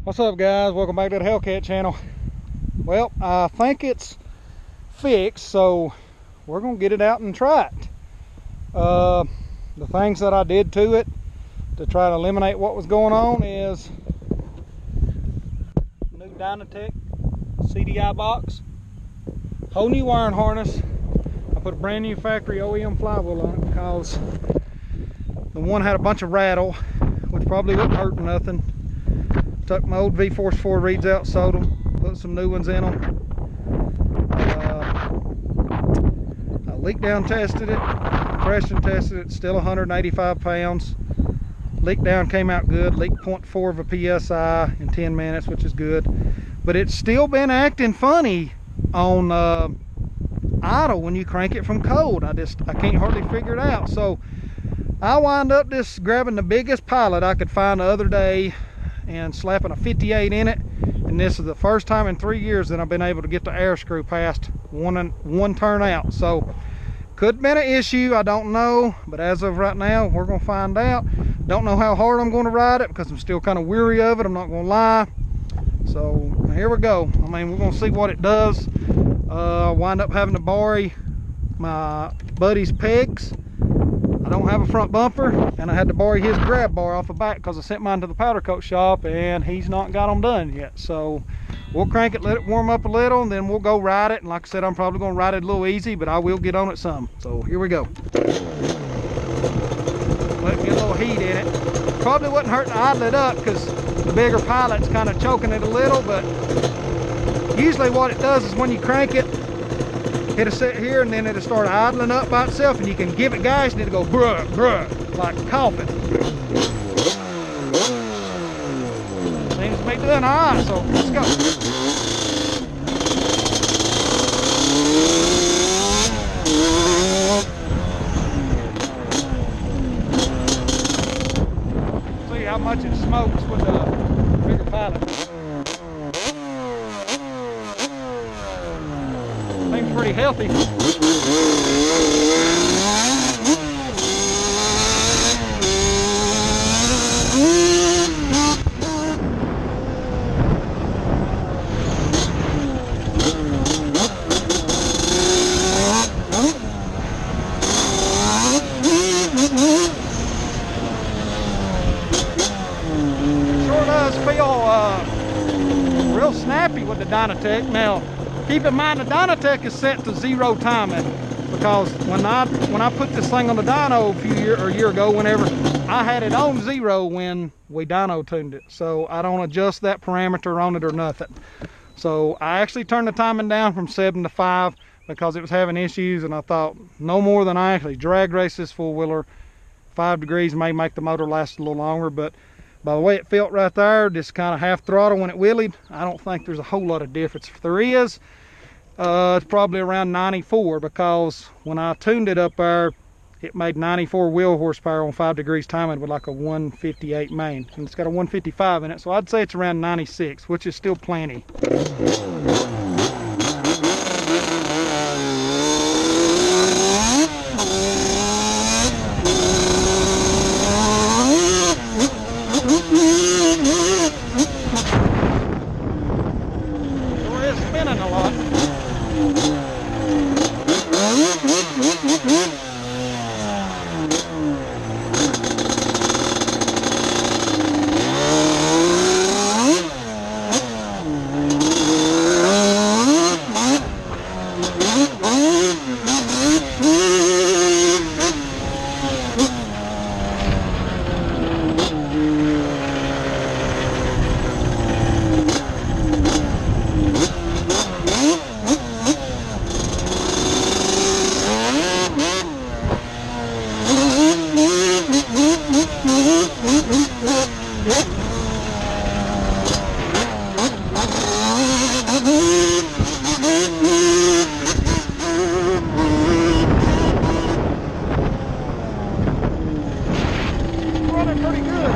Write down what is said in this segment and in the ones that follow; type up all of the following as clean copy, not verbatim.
What's up, guys? Welcome back to the Hellcat channel. Well, I think it's fixed, so we're gonna get it out and try it. The things that I did to it to try to eliminate what was going on is new Dynatech CDI box, whole new wiring harness. I put a brand new factory OEM flywheel on it because the one had a bunch of rattle, which probably wouldn't hurt nothing. Took my old V-Force 4 reeds out, sold them, put some new ones in them. I leak down tested it, compression tested it, still 185 pounds. Leak down came out good, leak 0.4 of a PSI in 10 minutes, which is good. But it's still been acting funny on idle when you crank it from cold. I can't hardly figure it out. So I wind up just grabbing the biggest pilot I could find the other day and slapping a 58 in it, and this is the first time in 3 years that I've been able to get the air screw past one turn out. So could have been an issue, I don't know, but as of right now we're gonna find out. Don't know how hard I'm gonna ride it because I'm still kind of weary of it, I'm not gonna lie. So here we go. I mean, we're gonna see what it does. Wind up having to borrow my buddy's pegs. I don't have a front bumper, and I had to borrow his grab bar off the back because I sent mine to the powder coat shop and he's not got them done yet. So we'll crank it, let it warm up a little, and then we'll go ride it. And like I said, I'm probably going to ride it a little easy, but I will get on it some. So here we go. Let it get a little heat in it. Probably wouldn't hurt to idle it up because the bigger pilot's kind of choking it a little, but usually what it does is when you crank it, it'll sit here and then it'll start idling up by itself, and you can give it gas and it'll go bruh, bruh, like coughing. Seems to be doing alright, so let's go. See how much it smokes with the bigger pilot. Seems pretty healthy. Sure does feel real snappy with the Dynatech. Now, keep in mind the Dynatech is set to 0 timing because when I put this thing on the dyno a year ago, whenever I had it on 0 when we dyno tuned it, so I don't adjust that parameter on it or nothing. So I actually turned the timing down from 7 to 5 because it was having issues, and I thought no more than I actually drag race this four-wheeler. 5 degrees may make the motor last a little longer, but by the way it felt right there, just kind of half throttle when it wheelied, I don't think there's a whole lot of difference. If there is, it's probably around 94, because when I tuned it up there, it made 94 wheel horsepower on 5 degrees timing with like a 158 main, and it's got a 155 in it, so I'd say it's around 96, which is still plenty. Spinning a lot. Running pretty good.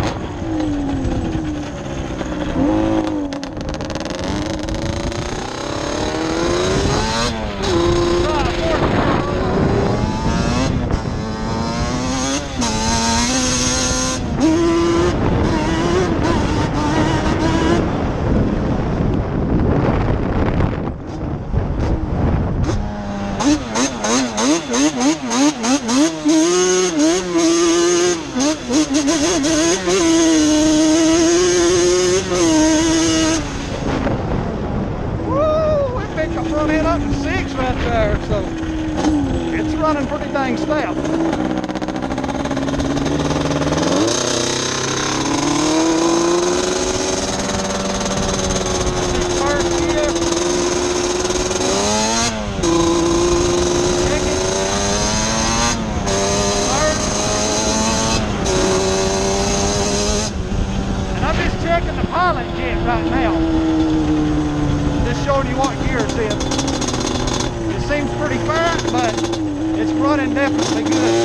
pilot jet right now. Just showing you what gear it's in. It seems pretty fat, but it's running definitely good.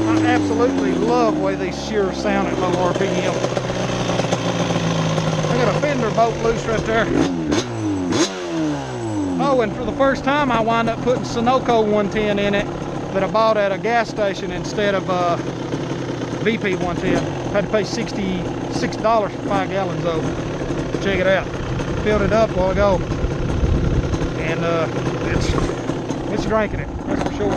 I absolutely love the way these shears sound at low RPM. I got a fender bolt loose right there. Oh, and for the first time I wound up putting Sunoco 110 in it that I bought at a gas station instead of BP 110. Had to pay $66 for 5 gallons of it. Check it out. Filled it up a while ago. And it's drinking it, that's for sure.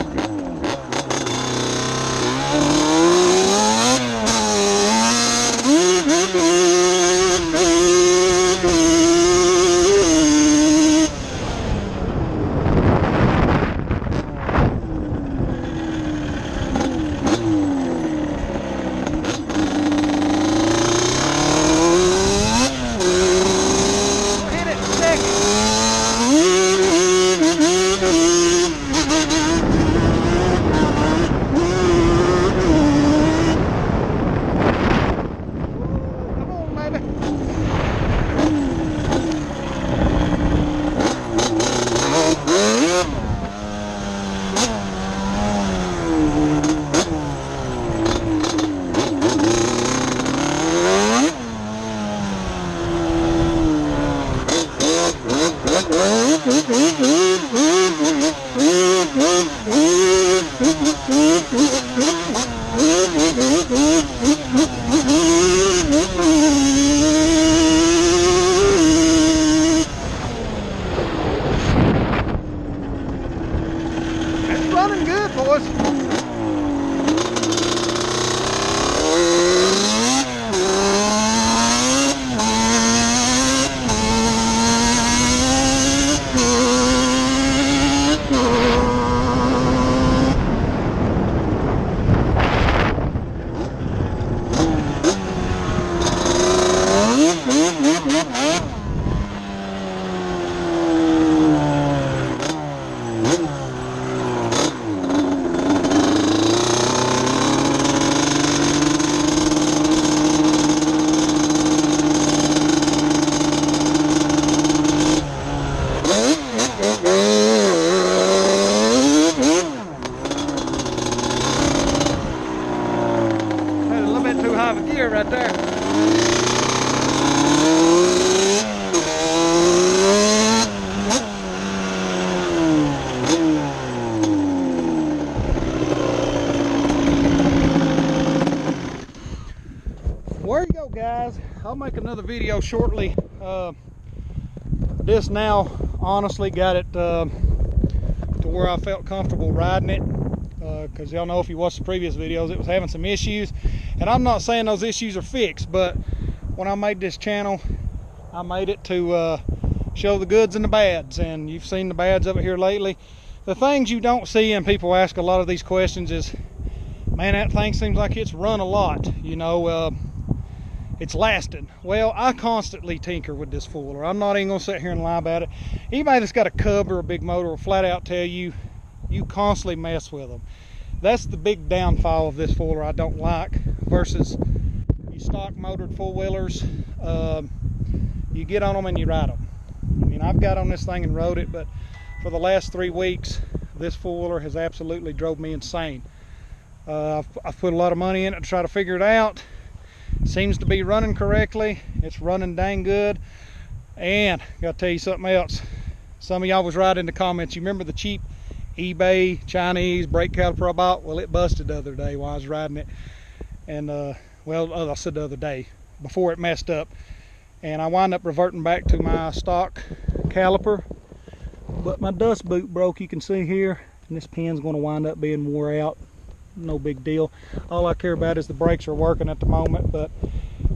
It's running good, boys. Right there. There you go, guys. I'll make another video shortly. This now honestly got it to where I felt comfortable riding it, because y'all know if you watched the previous videos it was having some issues. And I'm not saying those issues are fixed, but when I made this channel, I made it to show the goods and the bads, and you've seen the bads of it here lately. The things you don't see, and people ask a lot of these questions, is, man, that thing seems like it's run a lot, you know, it's lasted. Well, I constantly tinker with this fooler. I'm not even gonna sit here and lie about it. Anybody that's got a cub or a big motor will flat out tell you, you constantly mess with them. That's the big downfall of this fooler I don't like versus you stock motored four-wheelers. You get on them and you ride them. I mean, I've got on this thing and rode it, but for the last 3 weeks this four-wheeler has absolutely drove me insane. I've put a lot of money in it to try to figure it out. It seems to be running correctly. It's running dang good. And gotta tell you something else. Some of y'all was right in the comments. You remember the cheap eBay Chinese brake caliper I bought? Well, it busted the other day while I was riding it. And well, I said the other day, before it messed up. And I wound up reverting back to my stock caliper. But my dust boot broke, you can see here. And this pin's going to wind up being wore out. No big deal. All I care about is the brakes are working at the moment. But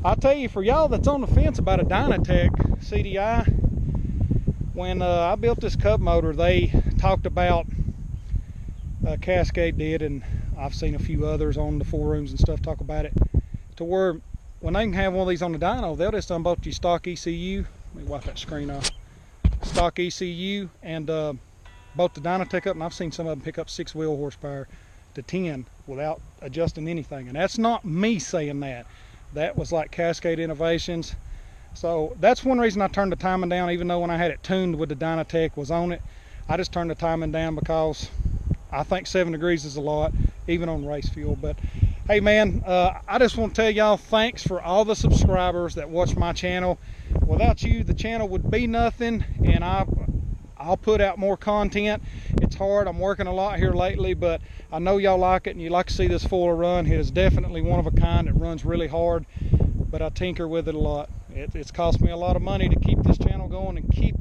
I'll tell you, for y'all that's on the fence about a Dynatech CDI, when I built this cub motor, they talked about, Cascade did, and I've seen a few others on the forums and stuff talk about it, to where when they can have one of these on the dyno, they'll just unbolt your stock ECU. Let me wipe that screen off. Stock ECU, and both the Dynatech up, and I've seen some of them pick up 6 wheel horsepower to 10 without adjusting anything. And that's not me saying that. That was like Cascade Innovations. So that's one reason I turned the timing down, even though when I had it tuned with the Dynatech was on it. I just turned the timing down because I think 7 degrees is a lot, even on race fuel. But hey man, I just want to tell y'all thanks for all the subscribers that watch my channel. Without you, the channel would be nothing, and I'll put out more content. It's hard, I'm working a lot here lately, but I know y'all like it and you like to see this foiler run. It is definitely one of a kind. It runs really hard, but I tinker with it a lot. It's cost me a lot of money to keep this channel going and keep